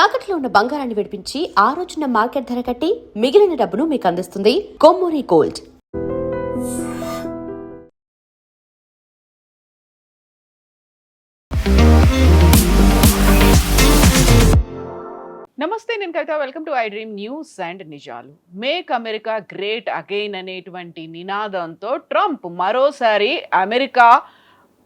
తాకట్లో ఉన్న బంగారాన్ని విడిపించి ఆ రోజున మార్కెట్ ధర కట్టి మిగిలిన డబ్బును మీకు అందిస్తుంది కొమ్మూరి గోల్డ్. నమస్తే, నేను Kavitha. Welcome to I dream news and నిజాలు. మేక్ అమెరికా గ్రేట్ అగైన్ అనేటువంటి నినాదంతో ట్రంప్ మరోసారి అమెరికా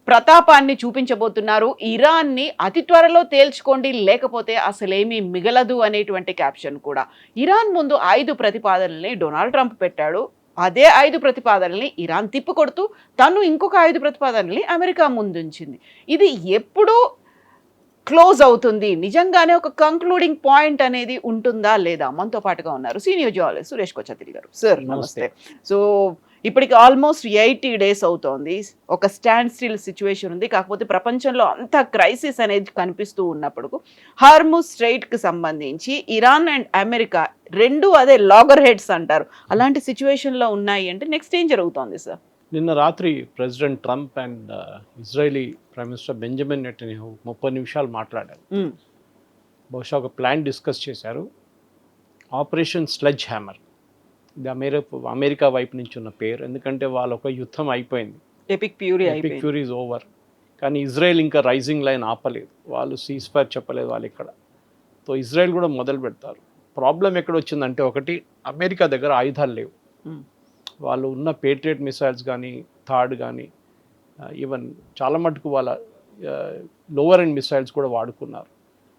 ప్రతాపాన్ని చూపించబోతున్నారు. ఇరాన్ని అతి త్వరలో తేల్చుకోండి, లేకపోతే అసలేమీ మిగలదు అనేటువంటి క్యాప్షన్ కూడా. ఇరాన్ ముందు 5 ప్రతిపాదనల్ని డొనాల్డ్ ట్రంప్ పెట్టాడు. అదే 5 ప్రతిపాదనల్ని ఇరాన్ తిప్పికొడుతూ తను ఇంకొక 5 ప్రతిపాదనల్ని అమెరికా ముందుంచింది. ఇది ఎప్పుడూ క్లోజ్ అవుతుంది, నిజంగానే ఒక కంక్లూడింగ్ పాయింట్ అనేది ఉంటుందా లేదా? మనతో పాటుగా ఉన్నారు సీనియర్ జర్నలిస్ట్ సురేష్ కొచ్చతిరి గారు. సార్ నమస్తే. సో ఇప్పటికి ఆల్మోస్ట్ 80 days అవుతోంది. ఒక స్టాండ్ స్టిల్ సిచ్యువేషన్ ఉంది. కాకపోతే ప్రపంచంలో అంత క్రైసిస్ అనేది కనిపిస్తూ ఉన్నప్పుడు హార్ముజ్ స్ట్రైట్కి సంబంధించి ఇరాన్ అండ్ అమెరికా రెండు అదే లాగర్ హెడ్స్ అంటారు, అలాంటి సిచ్యువేషన్లో ఉన్నాయి అంటే నెక్స్ట్ ఏం జరుగుతోంది సార్? నిన్న రాత్రి president Trump and Israeli prime minister Benjamin Netanyahu 30 నిమిషాలు మాట్లాడారు. బహుశా ఒక ప్లాన్ డిస్కస్ చేశారు. Operation sledge hammer. ఇది అమెరికా వైపు నుంచి ఉన్న పేరు. ఎందుకంటే వాళ్ళ ఒక యుద్ధం అయిపోయింది, ఎపిక్ ఫ్యూరీ ఈజ్ ఓవర్. కానీ ఇజ్రాయెల్ ఇంకా రైజింగ్ లైన్ ఆపలేదు. వాళ్ళు సీజ్ ఫైర్ చెప్పలేదు వాళ్ళు ఇక్కడ. సో ఇజ్రాయెల్ కూడా మొదలు పెడతారు. ప్రాబ్లం ఎక్కడ వచ్చిందంటే, ఒకటి, అమెరికా దగ్గర ఆయుధాలు లేవు. వాళ్ళు ఉన్న పేట్రియట్ మిసైల్స్ కానీ, థాడ్ కానీ, ఈవెన్ చాలా మటుకు వాళ్ళ లోవర్ ఎండ్ మిసైల్స్ కూడా వాడుకున్నారు.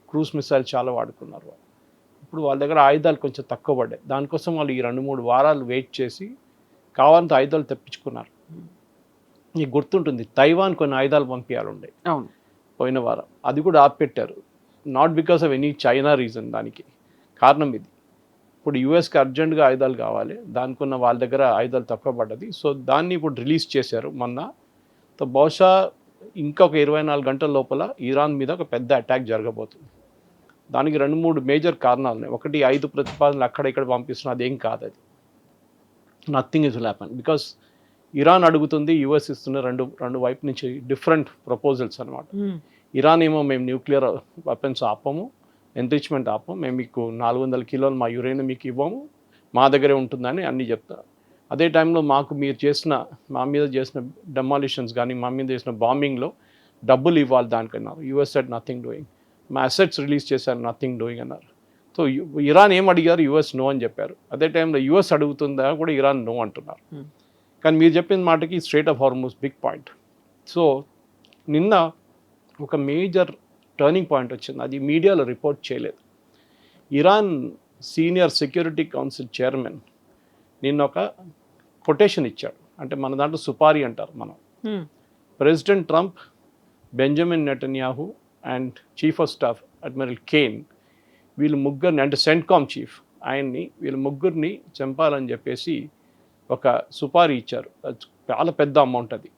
క్రూజ్ మిసైల్స్ చాలా వాడుకున్నారు. ఇప్పుడు వాళ్ళ దగ్గర ఆయుధాలు కొంచెం తక్కువ పడ్డాయి. దానికోసం వాళ్ళు ఈ 2-3 వారాలు వెయిట్ చేసి కావాలంత ఆయుధాలు తెప్పించుకున్నారు. మీకు గుర్తుంటుంది, తైవాన్ కొన్ని ఆయుధాలు పంపించాలండే పోయిన వారం, అది కూడా ఆపెట్టారు. Not because of any China reason. దానికి కారణం ఇది. ఇప్పుడు యూఎస్కి అర్జెంటుగా ఆయుధాలు కావాలి, దానికున్న వాళ్ళ దగ్గర ఆయుధాలు తక్కువ పడ్డది. సో దాన్ని ఇప్పుడు రిలీజ్ చేశారు మొన్న. సో బహుశా ఇంకొక 24 గంటల లోపల ఇరాన్ మీద ఒక పెద్ద అటాక్ జరగబోతుంది. దానికి 2-3 మేజర్ కారణాలు ఉన్నాయి. ఒకటి, 5 ప్రతిపాదనలు అక్కడ ఇక్కడ పంపిస్తున్నా, అదేం కాదు. అది nothing is will happen. Because Iran అడుగుతుంది, యూఎస్ ఇస్తున్న రెండు వైపు నుంచి డిఫరెంట్ ప్రపోజల్స్ అనమాట. ఇరాన్ ఏమో మేము న్యూక్లియర్ వెపన్స్ ఆపము, ఎన్రిచ్మెంట్ ఆపం, మేము మీకు 400 కిలోలు మా యురేనియం మీకు ఇవ్వము, మా దగ్గరే ఉంటుందని అన్నీ చెప్తారు. అదే టైంలో మా మీద చేసిన డెమాలిషన్స్ కానీ, మా మీద చేసిన బాంబింగ్లో డబ్బులు ఇవ్వాలి దానికన్నా. US said nothing doing. మా అసెట్స్ రిలీజ్ చేశారు, నథింగ్ డూయింగ్ అన్నారు. సో ఇరాన్ ఏం అడిగారు? యూఎస్ నో అని చెప్పారు. అదే టైంలో యూఎస్ అడుగుతుందా కూడా ఇరాన్ నో అంటున్నారు. కానీ మీరు చెప్పిన మాటకి strait of Hormuz big point. So నిన్న ఒక మేజర్ టర్నింగ్ పాయింట్ వచ్చింది. అది మీడియాలో రిపోర్ట్ చేయలేదు. Iran senior security council chairman నిన్న ఒక కొటేషన్ ఇచ్చాడు. అంటే మన దాంట్లో సుపారీ అంటారు మనం. President Trump, Benjamin Netanyahu and chief of staff admiral Caine, వీళ్ళు ముగ్గురిని, అంటే సెంట్కామ్ చీఫ్ ఆయన్ని, వీళ్ళ ముగ్గురిని చంపాలని చెప్పేసి ఒక సుపారీ ఇచ్చారు. చాలా పెద్ద అమౌంట్ అది.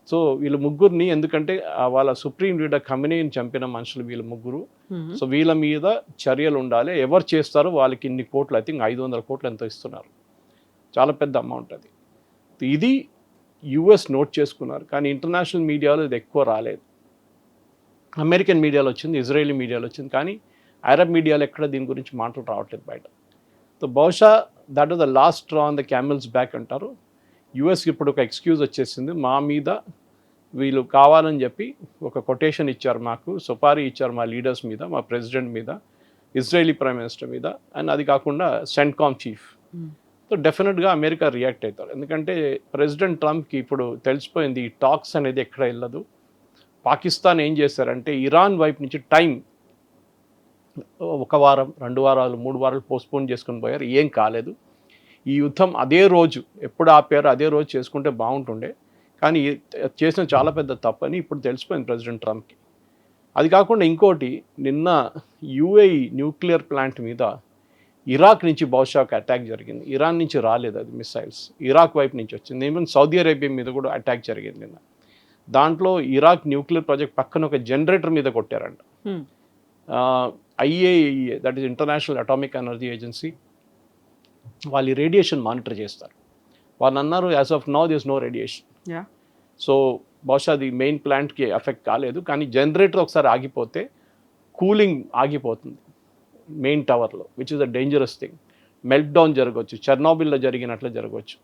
సో వీళ్ళ ముగ్గురిని, ఎందుకంటే వాళ్ళ సుప్రీం లీడర్ ఖమేనీని చంపిన మనుషులు వీళ్ళ ముగ్గురు. సో వీళ్ళ మీద చర్యలు ఉండాలి. ఎవరు చేస్తారో వాళ్ళకి ఇన్ని కోట్లు, ఐ థింక్ 500 కోట్లు ఎంతో ఇస్తున్నారు. చాలా పెద్ద అమౌంట్ అది. ఇది యుఎస్ నోట్ చేసుకున్నారు. కానీ ఇంటర్నేషనల్ మీడియాలో ఇది ఎక్కువ రాలేదు. అమెరికన్ మీడియాలో వచ్చింది, ఇజ్రాయేలీ మీడియాలో వచ్చింది, కానీ అరబ్ మీడియాలో ఎక్కడ దీని గురించి మాటలు రావట్లేదు బయట. సో బహుశా that was the last straw on the camels back అంటారు. యుఎస్కి ఇప్పుడు ఒక ఎక్స్క్యూజ్ వచ్చేసింది. మా మీద వీళ్ళు కావాలని చెప్పి ఒక కొటేషన్ ఇచ్చారు, మాకు సుపారీ ఇచ్చారు మా లీడర్స్ మీద, మా ప్రెసిడెంట్ మీద, ఇజ్రాయేలీ ప్రైమ్ మినిస్టర్ మీద, అండ్ అది కాకుండా సెంట్కామ్ చీఫ్. సో డెఫినెట్గా అమెరికా రియాక్ట్ అవుతారు. ఎందుకంటే ప్రెసిడెంట్ ట్రంప్కి ఇప్పుడు తెలిసిపోయింది ఈ టాక్స్ అనేది ఎక్కడ వెళ్ళదు. పాకిస్తాన్ ఏం చేశారంటే ఇరాన్ వైపు నుంచి టైం 1 వారం, 2 వారాలు, 3 వారాలు పోస్ట్పోన్ చేసుకుని పోయారు. ఏం కాలేదు. ఈ యుద్ధం అదే రోజు ఎప్పుడు ఆపారో అదే రోజు చేసుకుంటే బాగుంటుండే, కానీ చేసిన చాలా పెద్ద తప్పని ఇప్పుడు తెలిసిపోయింది ప్రెసిడెంట్ ట్రంప్కి. అది కాకుండా ఇంకోటి, నిన్న యుఏఈ న్యూక్లియర్ ప్లాంట్ మీద ఇరాక్ నుంచి బహుశా ఒక అటాక్ జరిగింది. ఇరాన్ నుంచి రాలేదు అది మిసైల్స్, ఇరాక్ వైపు నుంచి వచ్చింది. ఈవెన్ సౌదీ అరేబియా మీద కూడా అటాక్ జరిగింది నిన్న. దాంట్లో ఇరాక్ న్యూక్లియర్ ప్రాజెక్ట్ పక్కన ఒక జనరేటర్ మీద కొట్టారంట. IAEA, that is international atomic energy agency, వాళ్ళు రేడియేషన్ మానిటర్ చేస్తారు. వాళ్ళు అన్నారు as of now this no radiation. So బహుశా అది మెయిన్ ప్లాంట్కి ఎఫెక్ట్ కాలేదు, కానీ జనరేటర్ ఒకసారి ఆగిపోతే కూలింగ్ ఆగిపోతుంది. మెయిన్ టవర్లో, which is a dangerous thing. Meltdown జరగవచ్చు, చెర్నోబిల్లో జరిగినట్లు జరగవచ్చు.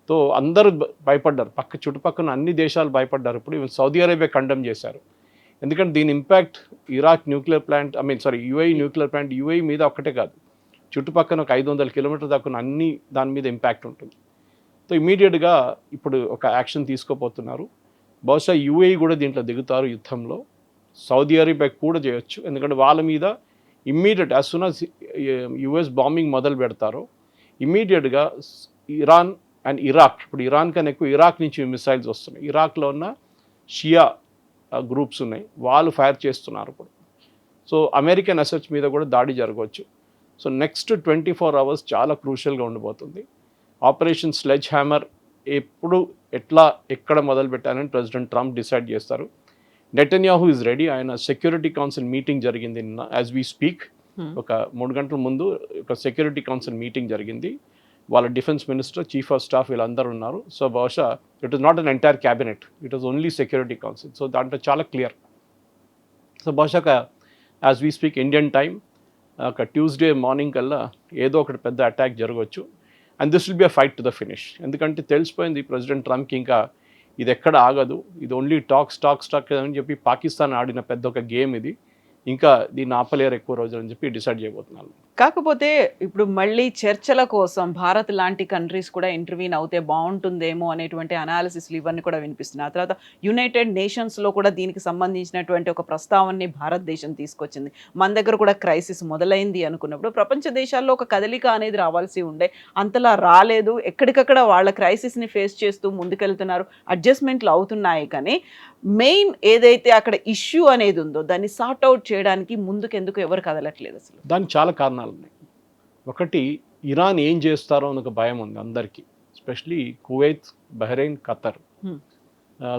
సో అందరూ భయపడ్డారు, చుట్టుపక్కల అన్ని దేశాలు భయపడ్డారు. ఇప్పుడు ఈవెన్ సౌదీ అరేబియా కండెమ్ చేశారు. ఎందుకంటే దీని impact Iraq nuclear plant, UAE nuclear plant, UAE మీద ఒక్కటే కాదు, చుట్టుపక్కల ఒక 500 కిలోమీటర్ దాకా అన్ని దాని మీద ఇంపాక్ట్ ఉంటుంది. సో ఇమీడియట్గా ఇప్పుడు ఒక యాక్షన్ తీసుకోబోతున్నారు. బహుశా యుఏఈ కూడా దీంట్లో దిగుతారు యుద్ధంలో. సౌదీ అరేబియా కూడా చేయొచ్చు, ఎందుకంటే వాళ్ళ మీద immediate as soon as US bombing మొదలు పెడతారో ఇమ్మీడియట్గా ఇరాన్ అండ్ ఇరాక్, ఇప్పుడు ఇరాన్ కన్నా ఎక్కువ ఇరాక్ నుంచి మిసైల్స్ వస్తున్నాయి. ఇరాక్లో ఉన్న షియా గ్రూప్స్ ఉన్నాయి, వాళ్ళు ఫైర్ చేస్తున్నారు ఇప్పుడు. సో అమెరికన్ అసెట్స్ మీద కూడా దాడి జరగవచ్చు. సో నెక్స్ట్ 24 hours చాలా క్రూషియల్గా ఉండిపోతుంది. ఆపరేషన్ స్లెడ్జ్ హ్యామర్ ఎప్పుడు ఎక్కడ మొదలు పెట్టాలని ప్రెసిడెంట్ ట్రంప్ డిసైడ్ చేస్తారు. Netanyahu is ready. ఆయన సెక్యూరిటీ కౌన్సిల్ మీటింగ్ జరిగింది నిన్న, యాజ్ వీ స్పీక్. ఒక 3 గంటల ముందు ఒక సెక్యూరిటీ కౌన్సిల్ మీటింగ్ జరిగింది. వాళ్ళ defence minister, chief of staff వీళ్ళందరూ ఉన్నారు. సో బహుశా it is not an entire cabinet, it is only security council. So దాంట్లో చాలా క్లియర్. సో బహుశా as we speak Indian time ఒక ట్యూస్డే మార్నింగ్ కల్లా ఏదో ఒకటి పెద్ద అటాక్ జరగవచ్చు. And this will be a fight to the finish. ఎందుకంటే తెలిసిపోయింది ప్రెసిడెంట్ ట్రంప్కి ఇంకా ఇది ఎక్కడ ఆగదు, ఇది ఓన్లీ టాక్ అని చెప్పి పాకిస్తాన్ ఆడిన పెద్ద ఒక గేమ్ ఇది, ఇంకా దీన్ని ఆపలేరు ఎక్కువ రోజులు అని చెప్పి డిసైడ్ చేయబోతున్నాను. కాకపోతే ఇప్పుడు మళ్ళీ చర్చల కోసం భారత్ లాంటి కంట్రీస్ కూడా ఇంటర్వ్యూన్ అవుతే బాగుంటుందేమో అనేటువంటి అనాలిసిస్లు ఇవన్నీ కూడా వినిపిస్తున్నాయి. ఆ తర్వాత యునైటెడ్ నేషన్స్లో కూడా దీనికి సంబంధించినటువంటి ఒక ప్రస్తావనని భారతదేశం తీసుకొచ్చింది. మన దగ్గర కూడా క్రైసిస్ మొదలైంది అనుకున్నప్పుడు ప్రపంచ దేశాల్లో ఒక కదలిక అనేది రావాల్సి ఉండే, అంతలా రాలేదు. ఎక్కడికక్కడ వాళ్ళ క్రైసిస్ని ఫేస్ చేస్తూ ముందుకెళ్తున్నారు, అడ్జస్ట్మెంట్లు అవుతున్నాయి. కానీ మెయిన్ ఏదైతే అక్కడ ఇష్యూ అనేది ఉందో దాన్ని సార్ట్ అవుట్ చేయడానికి ముందుకెందుకు ఎవరు కదలట్లేదు అసలు? దానికి చాలా కారణాలు ఉన్నాయి. ఒకటి, ఇరాన్ ఏం చేస్తారో అని ఒక భయం ఉంది అందరికీ, especially Kuwait, Bahrain, Qatar.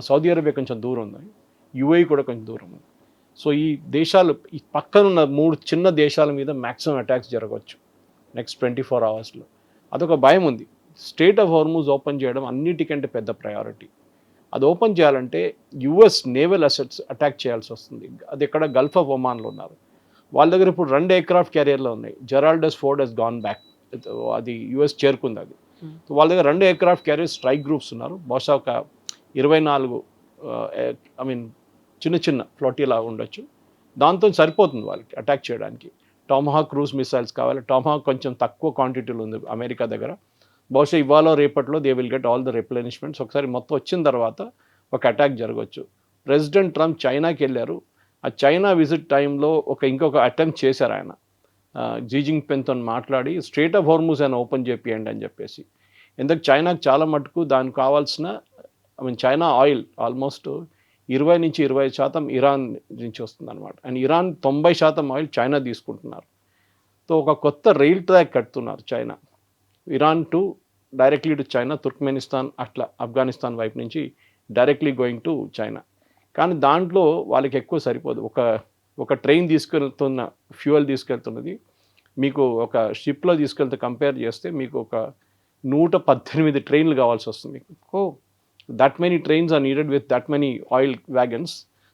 Saudi Arabia కొంచెం దూరం ఉంది, యుఏఈ కూడా కొంచెం దూరం ఉంది. సో ఈ దేశాలు, ఈ పక్కనున్న 3 చిన్న దేశాల మీద మ్యాక్సిమం అటాక్స్ జరగవచ్చు నెక్స్ట్ 24 hours. అదొక భయం ఉంది. స్ట్రెయిట్ ఆఫ్ హార్మూజ్ ఓపెన్ చేయడం అన్నిటికంటే పెద్ద ప్రయారిటీ. అది ఓపెన్ చేయాలంటే యుఎస్ నేవల్ అసెట్స్ అటాక్ చేయాల్సి వస్తుంది. అది ఎక్కడ గల్ఫ్ ఆఫ్ ఒమాన్లో ఉన్నారు. వాళ్ళ దగ్గర ఇప్పుడు 2 ఎయిర్క్రాఫ్ట్ క్యారియర్లు ఉన్నాయి. జెరాల్డస్ ఫోర్డ్ హెస్ గాన్ బ్యాక్, అది యుఎస్ చేరుకుంది. అది వాళ్ళ దగ్గర 2 ఎయిర్క్రాఫ్ట్ క్యారియర్ స్ట్రైక్ గ్రూప్స్ ఉన్నారు. బహుశా ఒక 24 చిన్న ఫ్లోటీలా ఉండొచ్చు. దాంతో సరిపోతుంది వాళ్ళకి అటాక్ చేయడానికి. టామహాక్ క్రూజ్ మిసైల్స్ కావాలి. టామహాక్ కొంచెం తక్కువ క్వాంటిటీలో ఉంది అమెరికా దగ్గర. బహుశా ఇవాళ రేపట్లో they will get all the replenishments. ఒకసారి మొత్తం వచ్చిన తర్వాత ఒక అటాక్ జరగవచ్చు. ప్రెసిడెంట్ ట్రంప్ చైనాకి వెళ్ళారు. ఆ చైనా విజిట్ టైంలో ఇంకొక అటెంప్ట్ చేశారు ఆయన, జీ జిన్పింగ్తో మాట్లాడి స్ట్రెయిట్ ఆఫ్ హార్మూజ్ అని ఓపెన్ చేపియండి అని చెప్పేసి. ఎందుకు చైనాకు చాలా మటుకు దానికి కావాల్సిన చైనా ఆయిల్ ఆల్మోస్ట్ 20-25% ఇరాన్ నుంచి వస్తుంది అనమాట. అండ్ ఇరాన్ 90% ఆయిల్ చైనా తీసుకుంటున్నారు. సో ఒక కొత్త రైల్ ట్రాక్ కడుతున్నారు China, Iran to directly to China, Turkmenistan అట్లా ఆఫ్ఘనిస్తాన్ వైపు నుంచి డైరెక్ట్లీ గోయింగ్ టు చైనా. కానీ దాంట్లో వాళ్ళకి ఎక్కువ సరిపోదు. ఒక ట్రైన్ తీసుకెళ్తున్న ఫ్యూయల్ తీసుకెళ్తున్నది మీకు ఒక షిప్లో తీసుకెళ్తే కంపేర్ చేస్తే మీకు ఒక 118 ట్రైన్లు కావాల్సి వస్తుంది. That many trains are needed with that many oil wagons,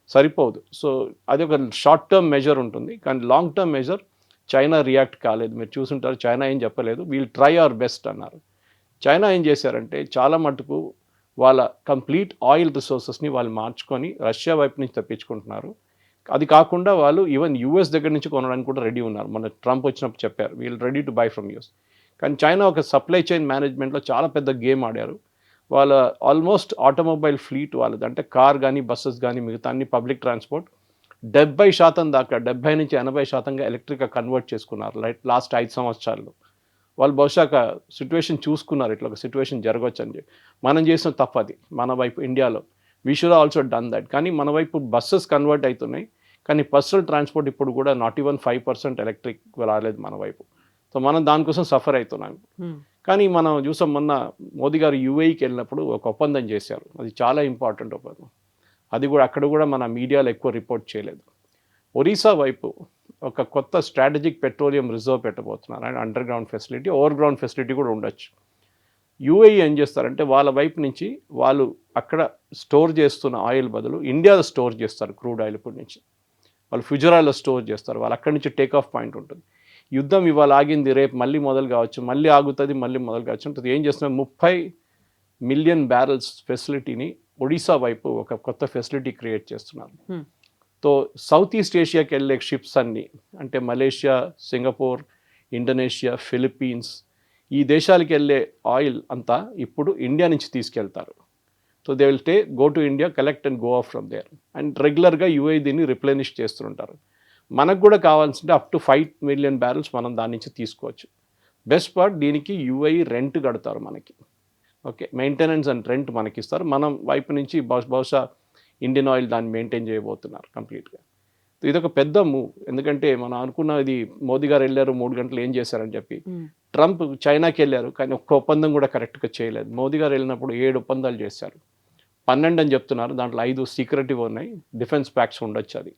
సరిపోదు. సో అది ఒక షార్ట్ టర్మ్ మెజర్ ఉంటుంది. కానీ long term measure China react కాలేదు. మీరు చూసుంటారు, చైనా ఏం చెప్పలేదు, వీల్ ట్రై అవర్ బెస్ట్ అన్నారు. చైనా ఏం చేశారంటే చాలా మటుకు వాళ్ళ కంప్లీట్ ఆయిల్ రిసోర్సెస్ని వాళ్ళు మార్చుకొని రష్యా వైపు నుంచి తెప్పించుకుంటున్నారు. అది కాకుండా వాళ్ళు ఈవెన్ యూఎస్ దగ్గర నుంచి కొనడానికి కూడా రెడీ ఉన్నారు. మన ట్రంప్ వచ్చినప్పుడు చెప్పారు, we'll ready to buy from US. కానీ చైనా ఒక సప్లై చైన్ మేనేజ్మెంట్లో చాలా పెద్ద గేమ్ ఆడారు. వాళ్ళ ఆల్మోస్ట్ ఆటోమొబైల్ ఫ్లీట్ వాళ్ళది, అంటే కార్ కానీ బస్సెస్ కానీ మిగతా అన్ని పబ్లిక్ ట్రాన్స్పోర్ట్ 70% దాకా, 70-80% ఎలక్ట్రిక్గా కన్వర్ట్ చేసుకున్నారు లాస్ట్ 5 సంవత్సరాల్లో. వాళ్ళు బహుశా సిచ్యువేషన్ చూసుకున్నారు, ఇట్లా ఒక సిచ్యువేషన్ జరగవచ్చు అని చెప్పి. మనం చేసిన తప్పది మన వైపు ఇండియాలో, we should also done that. కానీ మన వైపు బస్సెస్ కన్వర్ట్ అవుతున్నాయి, కానీ పర్సనల్ ట్రాన్స్పోర్ట్ ఇప్పుడు కూడా నాట్ ఈవెన్ 5% ఎలక్ట్రిక్ రాలేదు మన వైపు. సో మనం దానికోసం సఫర్ అవుతున్నాం. కానీ మనం చూసాం, మొన్న మోదీ గారు యుఏఈకి వెళ్ళినప్పుడు ఒక ఒప్పందం చేశారు, అది చాలా ఇంపార్టెంట్ ఒప్పందం. అది కూడా అక్కడ కూడా మన మీడియాలో ఎక్కువ రిపోర్ట్ చేయలేదు. ఒరిస్సా వైపు ఒక కొత్త స్ట్రాటజిక్ పెట్రోలియం రిజర్వ్ పెట్టబోతున్నారు. And underground facility, overground facility కూడా ఉండొచ్చు. యుఏఈ ఏం చేస్తారంటే వాళ్ళ వైపు నుంచి వాళ్ళు అక్కడ స్టోర్ చేస్తున్న ఆయిల్ బదులు ఇండియాలో స్టోర్ చేస్తారు క్రూడ్ ఆయిల్. ఇప్పటి నుంచి వాళ్ళు ఫ్యూజరాయిల్లో స్టోర్ చేస్తారు. వాళ్ళు అక్కడి నుంచి టేక్ ఆఫ్ పాయింట్ ఉంటుంది. యుద్ధం ఇవాళ ఆగింది, రేపు మళ్ళీ మొదలు కావచ్చు, మళ్ళీ ఆగుతుంది, మళ్ళీ మొదలు కావచ్చు ఉంటుంది. ఏం చేస్తున్నారు, 30 మిలియన్ బ్యారల్స్ ఫెసిలిటీని ఒడిశా వైపు ఒక కొత్త ఫెసిలిటీ క్రియేట్ చేస్తున్నారు. తో సౌత్ ఈస్ట్ ఏషియాకి వెళ్ళే షిప్స్ అన్నీ, అంటే మలేషియా, సింగపూర్, ఇండోనేషియా, ఫిలిప్పీన్స్, ఈ దేశాలకి వెళ్ళే ఆయిల్ అంతా ఇప్పుడు ఇండియా నుంచి తీసుకెళ్తారు. So they will go to India, collect and go off from there. And రెగ్యులర్గా యూఏ దీన్ని రిప్లెనిష్ చేస్తుంటారు. మనకు కూడా కావాల్సింటే అప్ టు 5 మిలియన్ బ్యారల్స్ మనం దాని నుంచి తీసుకోవచ్చు. బెస్ట్ పార్ట్, దీనికి యూఐ రెంట్ కడతారు మనకి. ఓకే, మెయింటెనెన్స్ అండ్ రెంట్ మనకి ఇస్తారు. మనం వైపు నుంచి బహుశా ఇండియన్ ఆయిల్ దాన్ని మెయింటైన్ చేయబోతున్నారు కంప్లీట్గా. ఇదొక పెద్ద మూవ్. ఎందుకంటే మనం అనుకున్న ఇది మోదీ గారు వెళ్ళారు 3 గంటలు ఏం చేశారని చెప్పి. ట్రంప్ చైనాకి వెళ్ళారు, కానీ ఒక్క ఒప్పందం కూడా కరెక్ట్గా చేయలేదు. మోదీ గారు వెళ్ళినప్పుడు 7 ఒప్పందాలు చేశారు, 12 అని చెప్తున్నారు. దాంట్లో 5 సీక్రెటివ్ ఉన్నాయి, డిఫెన్స్ ప్యాక్స్ ఉండొచ్చు. అది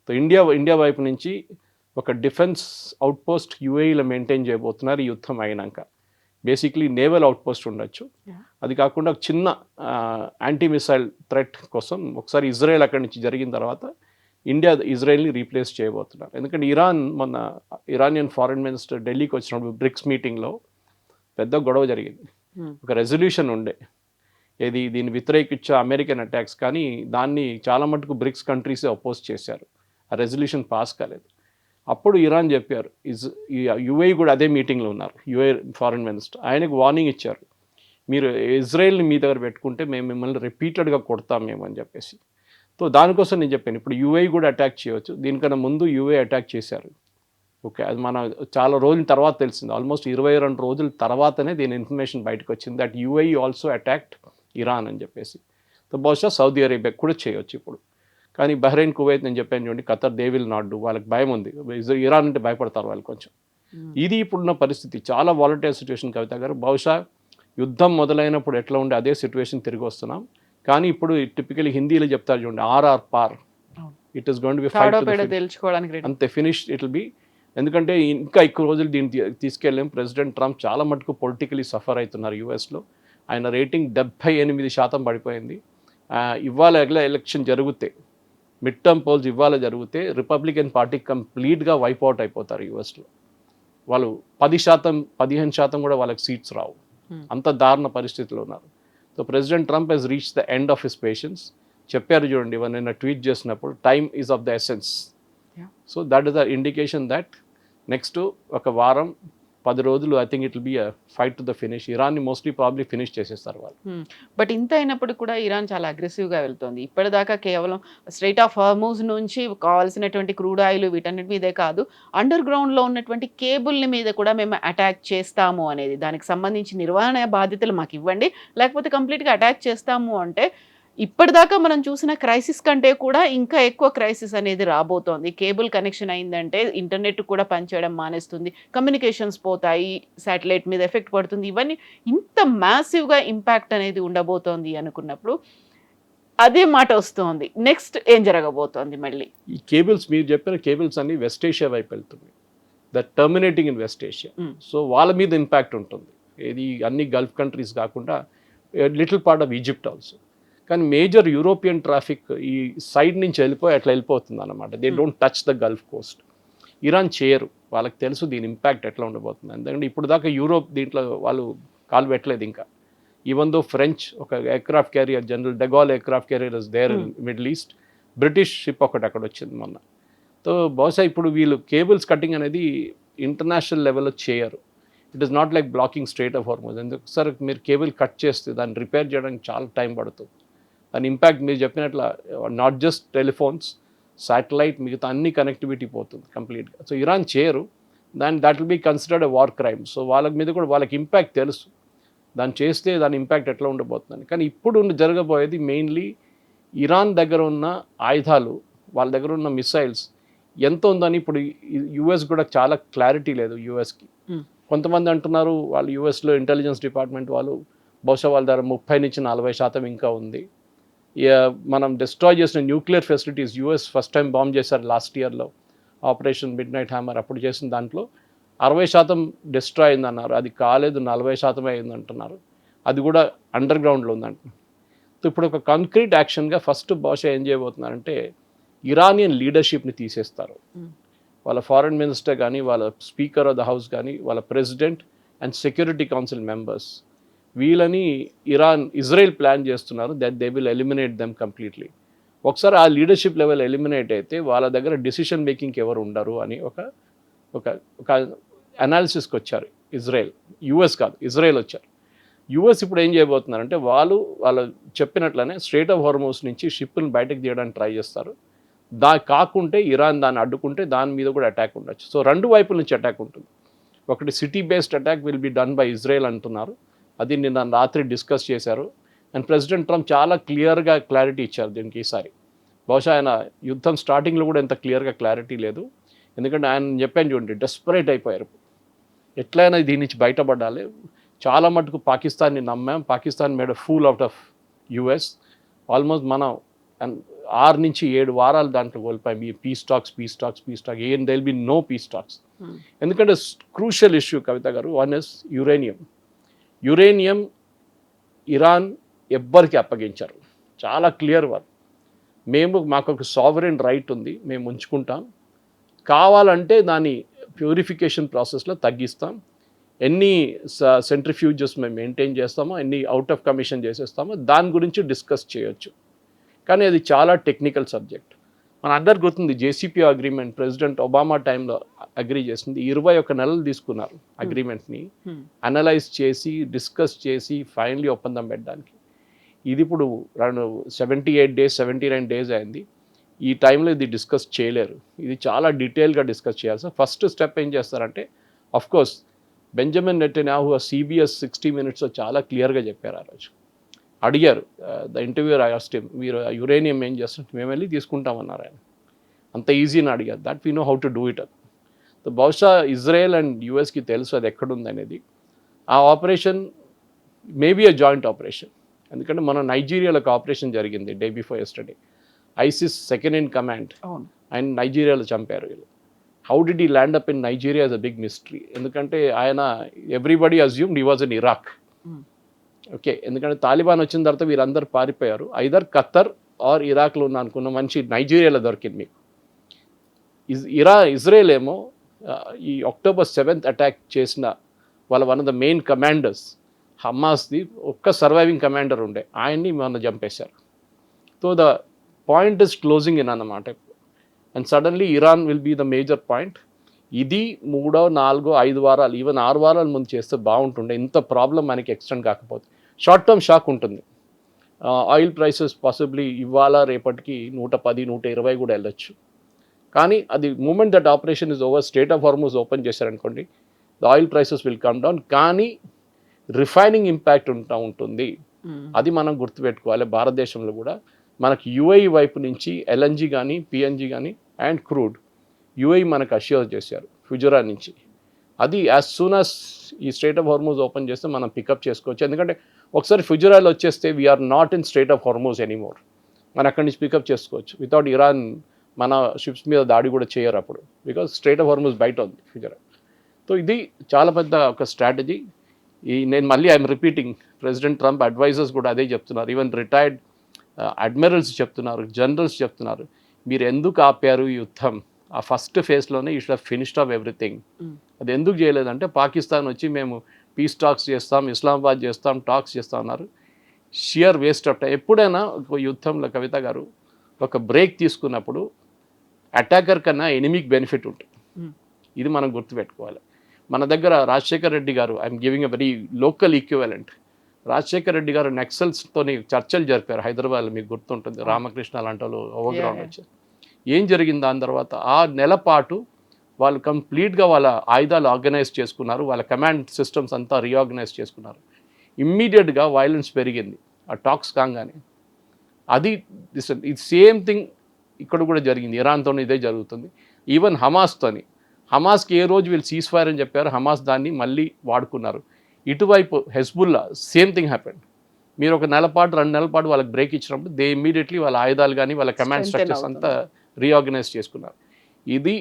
సో ఇండియా వైపు నుంచి ఒక డిఫెన్స్ అవుట్పోస్ట్ యూఏఈలో మెయింటైన్ చేయబోతున్నారు ఈ యుద్ధం అయినాక. బేసిక్లీ నేవల్ అవుట్పోస్ట్ ఉండొచ్చు. అది కాకుండా ఒక చిన్న యాంటీ మిసైల్ థ్రెట్ కోసం ఒకసారి ఇజ్రాయెల్ అక్కడి నుంచి జరిగిన తర్వాత ఇండియా ఇజ్రాయెల్ని రీప్లేస్ చేయబోతున్నారు. ఎందుకంటే మొన్న ఇరానియన్ ఫారెన్ మినిస్టర్ ఢిల్లీకి వచ్చినప్పుడు బ్రిక్స్ మీటింగ్లో పెద్ద గొడవ జరిగింది. ఒక రెజల్యూషన్ ఉండే, దీన్ని వ్యతిరేకించే అమెరికన్ అటాక్స్, కానీ దాన్ని చాలా మటుకు బ్రిక్స్ కంట్రీసే అపోజ్ చేశారు. ఆ రెజల్యూషన్ పాస్ కాలేదు. అప్పుడు ఇరాన్ చెప్పారు, యుఏ కూడా అదే మీటింగ్లో ఉన్నారు, యుఏ ఫారెన్ మినిస్టర్, ఆయనకు వార్నింగ్ ఇచ్చారు, మీరు ఇజ్రాయెల్ని మీ దగ్గర పెట్టుకుంటే మేము మిమ్మల్ని రిపీటెడ్గా కొడతాం మేము అని చెప్పేసి. సో దానికోసం నేను చెప్పాను, ఇప్పుడు యుఏ కూడా అటాక్ చేయవచ్చు. దీనికన్నా ముందు యుఏ అటాక్ చేశారు. ఓకే, అది మన చాలా రోజుల తర్వాత తెలిసింది, ఆల్మోస్ట్ 22 రోజుల తర్వాతనే దీని ఇన్ఫర్మేషన్ బయటకు వచ్చింది, that UAE also attacked Iran అని చెప్పేసి. సో బహుశా సౌదీ అరేబియా కూడా చేయొచ్చు ఇప్పుడు. కానీ బహ్రెయిన్, కువైత్ నేను చెప్పాను చూడండి, Qatar, they will not do. వాళ్ళకి భయం ఉంది, ఇరాన్ అంటే భయపడతారు వాళ్ళు కొంచెం. ఇది ఇప్పుడున్న పరిస్థితి చాలా వాలటైల్ సిచ్యువేషన్ కవిత గారు. బహుశా యుద్ధం మొదలైనప్పుడు ఎట్లా ఉండే అదే సిచ్యువేషన్ తిరిగి వస్తున్నాం. కానీ ఇప్పుడు టిపికలీ హిందీలో చెప్తారు చూడండి, ఆర్ఆర్ పార్, it is going to be fight అంతే, ఫినిష్ ఇట్ విల్ బి. ఎందుకంటే ఇంకా ఎక్కువ రోజులు దీన్ని తీసుకెళ్ళాం. ప్రెసిడెంట్ ట్రంప్ చాలా మటుకు పొలిటికలీ సఫర్ అవుతున్నారు యూఎస్లో. ఆయన రేటింగ్ 78% పడిపోయింది. ఇవాళ ఎలక్షన్ జరిగితే, మిడ్ టర్మ్ పోల్స్ ఇవాళ జరిగితే రిపబ్లికన్ పార్టీ కంప్లీట్గా వైప్అవుట్ అయిపోతారు యూఎస్లో. వాళ్ళు 10%, 15% కూడా వాళ్ళకి సీట్స్ రావు, అంత దారుణ పరిస్థితిలో ఉన్నారు. So president Trump he's reach the end of his patience. చెప్పారు చూడండి, నిన్న ట్వీట్ చేసినప్పుడు, time is of the essence. So that is the indication that next ఒక వారం 10 రోజులు I think it will be a fight to the finish. ఇరాన్ని mostly probably finish చేసేస్తారు వాళ్ళు. బట్ ఇంత అయినప్పుడు కూడా ఇరాన్ చాలా అగ్రెసివ్గా వెళ్తుంది. ఇప్పటిదాకా కేవలం స్ట్రైట్ ఆఫ్ హార్మూజ్ నుంచి కావాల్సినటువంటి క్రూడ్ ఆయిల్ వీటన్నిటి మీదే కాదు, అండర్ గ్రౌండ్లో ఉన్నటువంటి కేబుల్ని మీద కూడా మేము అటాక్ చేస్తాము అనేది, దానికి సంబంధించి నిర్వహణ బాధ్యతలు మాకు ఇవ్వండి, లేకపోతే కంప్లీట్గా అటాక్ చేస్తాము అంటే ఇప్పటిదాకా మనం చూసిన క్రైసిస్ కంటే కూడా ఇంకా ఎక్కువ క్రైసిస్ అనేది రాబోతోంది. కేబుల్ కనెక్షన్ అయిందంటే ఇంటర్నెట్ కూడా పనిచేయడం మానేస్తుంది, కమ్యూనికేషన్స్ పోతాయి, శాటిలైట్ మీద ఎఫెక్ట్ పడుతుంది. ఇవన్నీ ఇంత మ్యాసివ్గా ఇంపాక్ట్ అనేది ఉండబోతోంది అనుకున్నప్పుడు అదే మాట వస్తుంది. నెక్స్ట్ ఏం జరగబోతోంది మళ్ళీ? ఈ కేబుల్స్, మీరు చెప్పిన కేబుల్స్ అన్ని వెస్ట్ ఏషియా వైపు వెళ్తుంది, that terminating in west Asia. So వాళ్ళ మీద ఇంపాక్ట్ ఉంటుంది. ఇది అన్ని గల్ఫ్ కంట్రీస్ కాకుండా little part of Egypt also. కానీ మేజర్ యూరోపియన్ ట్రాఫిక్ ఈ సైడ్ నుంచి అట్లా వెళ్ళిపోతుంది అన్నమాట. They don't touch the Gulf Coast. Iran చేయరు, వాళ్ళకి తెలుసు దీని ఇంపాక్ట్ ఎట్లా ఉండబోతుంది. ఎందుకంటే ఇప్పుడు దాకా యూరోప్ దీంట్లో వాళ్ళు కాలు పెట్టలేదు ఇంకా. ఈవెన్ దో ఫ్రెంచ్ ఒక aircraft carrier, general De Gaulle aircraft carrier is there in middle east, British ship ఒకటి అక్కడ వచ్చింది మొన్న. సో బహుశా ఇప్పుడు వీళ్ళు కేబుల్స్ కటింగ్ అనేది ఇంటర్నేషనల్ లెవెల్లో చేయరు. It is not like blocking straight of Hormuz. ఎందుకు మీరు కేబుల్ కట్ చేస్తే దాన్ని రిపేర్ చేయడానికి చాలా టైం పడుతుంది. దాని ఇంపాక్ట్ మీరు చెప్పినట్ల నాట్ జస్ట్ టెలిఫోన్స్, శాటిలైట్, మిగతా అన్ని కనెక్టివిటీ పోతుంది కంప్లీట్గా. సో ఇరాన్ చేయరు దాన్ని, that will be considered a war crime. So వాళ్ళ మీద కూడా వాళ్ళకి ఇంపాక్ట్ తెలుసు, దాన్ని చేస్తే దాని ఇంపాక్ట్ ఎట్లా ఉండబోతుందని. కానీ ఇప్పుడు జరగబోయేది మెయిన్లీ ఇరాన్ దగ్గర ఉన్న ఆయుధాలు, వాళ్ళ దగ్గర ఉన్న మిసైల్స్ ఎంత ఉందని. ఇప్పుడు యుఎస్ కూడా చాలా క్లారిటీ లేదు యుఎస్కి. కొంతమంది అంటున్నారు వాళ్ళు యుఎస్లో ఇంటెలిజెన్స్ డిపార్ట్మెంట్ వాళ్ళు బహుశా వాళ్ళ దగ్గర 30-40% ఇంకా ఉంది. మనం డిస్ట్రాయ్ చేసిన nuclear facilities, US first time bomb చేశారు లాస్ట్ ఇయర్లో, ఆపరేషన్ మిడ్ నైట్ హ్యామర్. అప్పుడు చేసిన దాంట్లో 60% డిస్ట్రాయ్ అయిందన్నారు, అది కాలేదు 40% అయింది అంటున్నారు. అది కూడా అండర్ గ్రౌండ్లో ఉందంటున్నారు. సో ఇప్పుడు ఒక కాంక్రీట్ యాక్షన్గా ఫస్ట్ బహుశా ఏం చేయబోతున్నారంటే ఇరానియన్ లీడర్షిప్ని తీసేస్తారు. వాళ్ళ ఫారెన్ మినిస్టర్ కానీ, వాళ్ళ స్పీకర్ ఆఫ్ ద హౌస్ కానీ, వాళ్ళ president and security council members వీళ్ళని ఇజ్రాయెల్ ప్లాన్ చేస్తున్నారు that they will eliminate them completely. ఒకసారి ఆ లీడర్షిప్ లెవెల్ ఎలిమినేట్ అయితే వాళ్ళ దగ్గర డిసిషన్ మేకింగ్కి ఎవరు ఉండరు అని ఒక అనాలిసిస్కి వచ్చారు యుఎస్ కాదు, ఇజ్రాయెల్ వచ్చారు. యుఎస్ ఇప్పుడు ఏం చేయబోతున్నారంటే వాళ్ళు చెప్పినట్లనే స్ట్రెయిట్ ఆఫ్ హార్మోస్ నుంచి షిప్ని బయటకు తీయడానికి ట్రై చేస్తారు. కాకుంటే ఇరాన్ దాన్ని అడ్డుకుంటే దాని మీద కూడా అటాక్ ఉండొచ్చు. సో రెండు వైపుల నుంచి అటాక్ ఉంటుంది. ఒకటి city based attack will be done by Israel అంటున్నారు. అది నిన్న రాత్రి డిస్కస్ చేశారు. అండ్ ప్రెసిడెంట్ ట్రంప్ చాలా క్లియర్గా క్లారిటీ ఇచ్చారు దీనికి ఈసారి. బహుశా ఆయన యుద్ధం స్టార్టింగ్లో కూడా ఎంత క్లియర్గా క్లారిటీ లేదు. ఎందుకంటే ఆయన చెప్పాను చూడండి, డెస్పరేట్ అయిపోయారు. ఎట్లయినా దీని నుంచి బయటపడాలి. చాలా మటుకు పాకిస్తాన్ని నమ్మాం, Pakistan made fool out of US. Almost మనం 6 నుంచి 7 వారాలు దాంట్లో కోల్పోయాం. ఈ పీస్ టాక్స్ ఏం there'll be no peace talks. ఎందుకంటే క్రూషియల్ ఇష్యూ కవిత గారు. వన్ ఇస్ యురేనియం ఇరాన్ ఎవ్వరికి అప్పగించారు. చాలా క్లియర్ వాళ్ళు. మాకు ఒక సావరెన్ రైట్ ఉంది, మేము ఉంచుకుంటాం. కావాలంటే దాని ప్యూరిఫికేషన్ ప్రాసెస్లో తగ్గిస్తాం. ఎన్ని సెంట్రిఫ్యూజెస్ మేము మెయింటైన్ చేస్తామో, ఎన్ని అవుట్ ఆఫ్ కమిషన్ చేసేస్తామో దాని గురించి డిస్కస్ చేయొచ్చు. కానీ అది చాలా టెక్నికల్ సబ్జెక్ట్. మన అందరు గుర్తుంది జేసీపీ అగ్రిమెంట్ ప్రెసిడెంట్ ఒబామా టైంలో అగ్రీ చేసింది. 21 నెలలు తీసుకున్నారు అగ్రిమెంట్ని అనలైజ్ చేసి డిస్కస్ చేసి ఫైనలీ ఒప్పందం పెట్టడానికి. ఇది ఇప్పుడు 78 డేస్ 79 డేస్ అయింది. ఈ టైంలో ఇది డిస్కస్ చేయలేరు. ఇది చాలా డీటెయిల్గా డిస్కస్ చేయాల్సి. ఫస్ట్ స్టెప్ ఏం చేస్తారంటే, అఫ్కోర్స్ బెంజమిన్ నెటన్యాహు CBS 60 Minutesలో చాలా క్లియర్గా చెప్పారు. ఆ రోజు అడిగారు ద ఇంటర్వ్యూర్ ఆస్క్డ్ హిమ్, మీరు యురేనియం ఏం చేస్తారు? మేము వెళ్ళి తీసుకుంటామన్నారు ఆయన. అంత ఈజీని అడిగారు. That we know how to do it. బహుశా ఇజ్రాయెల్ అండ్ యుఎస్కి తెలుసు అది ఎక్కడుంది అనేది. ఆ ఆపరేషన్ మేబీ అ జాయింట్ ఆపరేషన్. ఎందుకంటే మన నైజీరియాలో ఒక ఆపరేషన్ జరిగింది day before yesterday. ISIS second in command ఆయన నైజీరియాలో చంపారు. How did he land up in Nigeria is a big mystery. ఎందుకంటే ఆయన everybody assumed he was in Iraq. Okay, ఎందుకంటే తాలిబాన్ వచ్చిన తర్వాత వీరందరూ పారిపోయారు. ఐదర్ ఖత్తర్ ఆర్ ఇరాక్లో ఉన్న అనుకున్న మంచి నైజీరియాలో దొరికింది మీకు. ఇజ్రాయెల్ ఏమో ఈ October 7th అటాక్ చేసిన వాళ్ళ one of the main commanders హమాస్ది ఒక్క సర్వైవింగ్ కమాండర్ ఉండే, ఆయన్ని మొన్న చంపేశారు. So the point is closing in అన్నమాట. And suddenly Iran will be the major point. ఇది 3, 4, 5 వారాలు ఈవెన్ 6 వారాల ముందు చేస్తే బాగుంటుండే. ఇంత ప్రాబ్లం మనకి ఎక్స్టెండ్ కాకపోతే షార్ట్ టర్మ్ షాక్ ఉంటుంది. ఆయిల్ ప్రైసెస్ పాసిబ్లీ ఇవాళ రేపటికి 110, 120 కూడా వెళ్ళొచ్చు. కానీ అది moment that operation is over, strait of Hormuz open చేశారనుకోండి, the oil prices will come down. కానీ రిఫైనింగ్ ఇంపాక్ట్ ఉంటుంది. అది మనం గుర్తుపెట్టుకోవాలి. భారతదేశంలో కూడా మనకు UAE వైపు నుంచి LNG కానీ PNG కానీ అండ్ క్రూడ్ UAE మనకు అష్యూర్ చేశారు ఫుజరా నుంచి. అది యాజ్ సూన్ యాజ్ ఈ స్ట్రెయిట్ ఆఫ్ హార్మోస్ ఓపెన్ చేస్తే మనం పికప్ చేసుకోవచ్చు. ఎందుకంటే ఒకసారి ఫుజరాలో వచ్చేస్తే we're not in strait of Hormuz anymore. మనం అక్కడి నుంచి పికప్ చేసుకోవచ్చు వితౌట్ ఇరాన్ మన షిప్స్ మీద దాడి కూడా చేయరు అప్పుడు, బికాజ్ స్ట్రెయిట్ ఆఫ్ హార్మోస్ బయట ఉంది ఫుజరా. సో ఇది చాలా పెద్ద ఒక స్ట్రాటజీ. నేను మళ్ళీ I'm repeating, president Trump advisers కూడా అదే చెప్తున్నారు. ఈవెన్ రిటైర్డ్ అడ్మిరల్స్ చెప్తున్నారు, జనరల్స్ చెప్తున్నారు, మీరు ఎందుకు ఆపారు ఈ యుద్ధం? ఆ ఫస్ట్ ఫేజ్లోనే you should have finished off everything. అది ఎందుకు చేయలేదంటే పాకిస్తాన్ వచ్చి మేము పీస్ టాక్స్ చేస్తాం, ఇస్లామాబాద్ చేస్తాం, టాక్స్ చేస్తాం అన్నారు. Sheer waste of time. ఎప్పుడైనా ఒక యుద్ధంలో కవిత గారు ఒక బ్రేక్ తీసుకున్నప్పుడు అటాకర్ కన్నా ఎనిమికి బెనిఫిట్ ఉంటుంది. ఇది మనం గుర్తుపెట్టుకోవాలి. మన దగ్గర రాజశేఖర్ రెడ్డి గారు, I'm giving a very local equivalent, Rajasekhar Reddy గారు నక్సల్స్తోని చర్చలు జరిపారు హైదరాబాద్లో, మీకు గుర్తుంటుంది. రామకృష్ణ లాంటి వాళ్ళు ఓవర్గ్రౌండ్ వచ్చారు. ఏం జరిగింది దాని తర్వాత? ఆ నెల పాటు వాళ్ళు కంప్లీట్గా వాళ్ళ ఆయుధాలు ఆర్గనైజ్ చేసుకున్నారు, వాళ్ళ కమాండ్ సిస్టమ్స్ అంతా రీఆర్గనైజ్ చేసుకున్నారు. ఇమ్మీడియట్గా వైలెన్స్ పెరిగింది ఆ టాక్స్ కాగానే. అది ఇది సేమ్ థింగ్ ఇక్కడ కూడా జరిగింది. ఇరాన్తో ఇదే జరుగుతుంది. ఈవెన్ హమాస్కి ఏ రోజు వీళ్ళు సీజ్ ఫైర్ అని చెప్పారు, హమాస్ దాన్ని మళ్ళీ వాడుకున్నారు. ఇటువైపు హెజ్బుల్లా సేమ్ థింగ్ హ్యాపెండ్. మీరు ఒక నెల పాటు 2 నెలల పాటు వాళ్ళకి బ్రేక్ ఇచ్చినప్పుడు దే ఇమ్మీడియట్లీ వాళ్ళ ఆయుధాలు కానీ వాళ్ళ కమాండ్ స్ట్రక్చర్స్ అంతా రీఆర్గనైజ్ చేసుకున్నారు. ఇది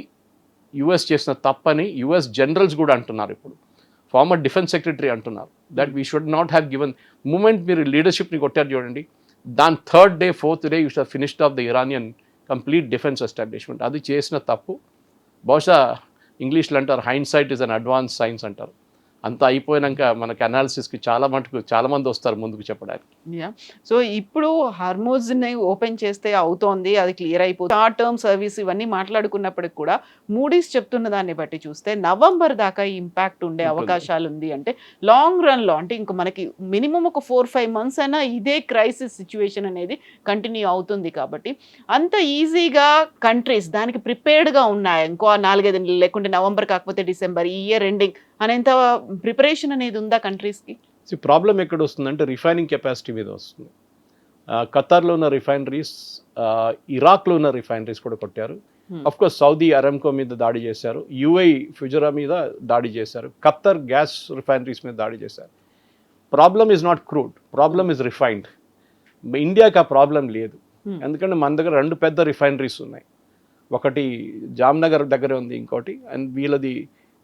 యుఎస్ చేసిన తప్పని యుఎస్ జనరల్స్ కూడా అంటున్నారు. ఇప్పుడు ఫార్మర్ డిఫెన్స్ సెక్రటరీ అంటున్నారు that we should not have given moment. మీరు లీడర్షిప్ని కొట్టారు చూడండి, దాని 3rd day 4th day you should finished off the Iranian complete defence establishment. అది చేసిన తప్పు. బహుశా ఇంగ్లీష్లో అంటారు hind is an advance science అంటారు. అంతా అయిపోయాక మనకి అనాలిసిస్కి చాలా మంది వస్తారు ముందుకు చెప్పడానికి. సో ఇప్పుడు హార్మోజ్ని ఓపెన్ చేస్తే అవుతోంది, అది క్లియర్ అయిపోతుంది, షార్ట్ టర్మ్ సర్వీస్ ఇవన్నీ మాట్లాడుకున్నప్పటికి కూడా మూడీస్ చెప్తున్న దాన్ని బట్టి చూస్తే నవంబర్ దాకా ఇంపాక్ట్ ఉండే అవకాశాలు ఉంది. అంటే లాంగ్ రన్లో అంటే ఇంక మనకి మినిమం ఒక 4-5 months అయినా ఇదే క్రైసిస్ సిచ్యువేషన్ అనేది కంటిన్యూ అవుతుంది. కాబట్టి అంత ఈజీగా కంట్రీస్ దానికి ప్రిపేర్డ్గా ఉన్నాయి ఇంకో 4-5 నెలలు, లేకుంటే నవంబర్ కాకపోతే డిసెంబర్, ఈ ఇయర్ ఎండింగ్ అనేంత ప్రిపరేషన్ అనేది ఉందా కంట్రీస్కి? ప్రాబ్లం ఎక్కడ వస్తుందంటే రిఫైనింగ్ కెపాసిటీ మీద వస్తుంది. ఖతార్లో ఉన్న రిఫైనరీస్, ఇరాక్లో ఉన్న రిఫైనరీస్ కూడా కొట్టారు. కోర్స్ సౌదీ అరామ్కో మీద దాడి చేశారు, యుఏఈ ఫుజరా మీద దాడి చేశారు, ఖత్తర్ గ్యాస్ రిఫైనరీస్ మీద దాడి చేశారు. Problem is not crude, problem is refined. ఇండియాకి ఆ ప్రాబ్లం లేదు, ఎందుకంటే మన దగ్గర 2 పెద్ద రిఫైనరీస్ ఉన్నాయి. ఒకటి జామ్నగర్ దగ్గర ఉంది, ఇంకోటి అండ్ వీళ్ళది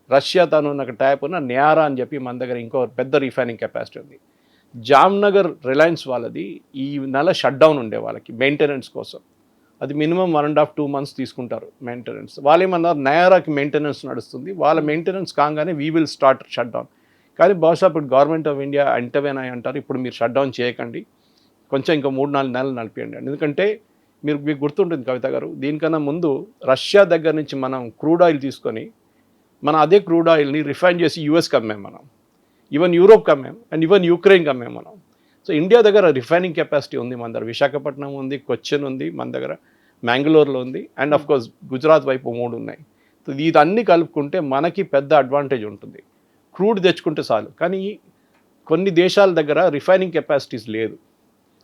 రష్యా తను నాకు ట్యాప్ ఉన్న నియారా అని చెప్పి మన దగ్గర ఇంకో పెద్ద రిఫైనింగ్ కెపాసిటీ ఉంది. జామ్నగర్ రిలయన్స్ వాళ్ళది ఈ నెల షట్ డౌన్ ఉండే వాళ్ళకి మెయింటెనెన్స్ కోసం. అది మినిమం 1.5-2 months తీసుకుంటారు మెయింటెనెన్స్. వాళ్ళు ఏమన్నారు నయారాకి మెయింటెనెన్స్ నడుస్తుంది, వాళ్ళ మెయింటెనెన్స్ కాగానే we will start shut down. కానీ బహుశా ఇప్పుడు గవర్నమెంట్ ఆఫ్ ఇండియా అంటవేనాయి అంటారు, ఇప్పుడు మీరు షట్ డౌన్ చేయకండి, కొంచెం ఇంకా 3-4 నెలలు నడిపియండి. ఎందుకంటే మీకు గుర్తుంటుంది కవిత గారు, దీనికన్నా ముందు రష్యా దగ్గర నుంచి మనం క్రూడ్ ఆయిల్ తీసుకొని మనం అదే క్రూడ్ ఆయిల్ని రిఫైన్ చేసి యూఎస్కి అమ్మాం మనం, ఈవెన్ యూరోప్కి అమ్మాం అండ్ ఈవెన్ యూక్రెయిన్కి అమ్మాం మనం. సో ఇండియా దగ్గర రిఫైనింగ్ కెపాసిటీ ఉంది, మన దగ్గర విశాఖపట్నం ఉంది, కొచ్చిన్ ఉంది, మన దగ్గర మ్యాంగ్లూర్లో ఉంది అండ్ ఆఫ్ కోర్స్ గుజరాత్ వైపు 3 ఉన్నాయి. సో ఇదన్నీ కలుపుకుంటే మనకి పెద్ద అడ్వాంటేజ్ ఉంటుంది. క్రూడ్ తెచ్చుకుంటే చాలు. కానీ కొన్ని దేశాల దగ్గర రిఫైనింగ్ కెపాసిటీస్ లేదు,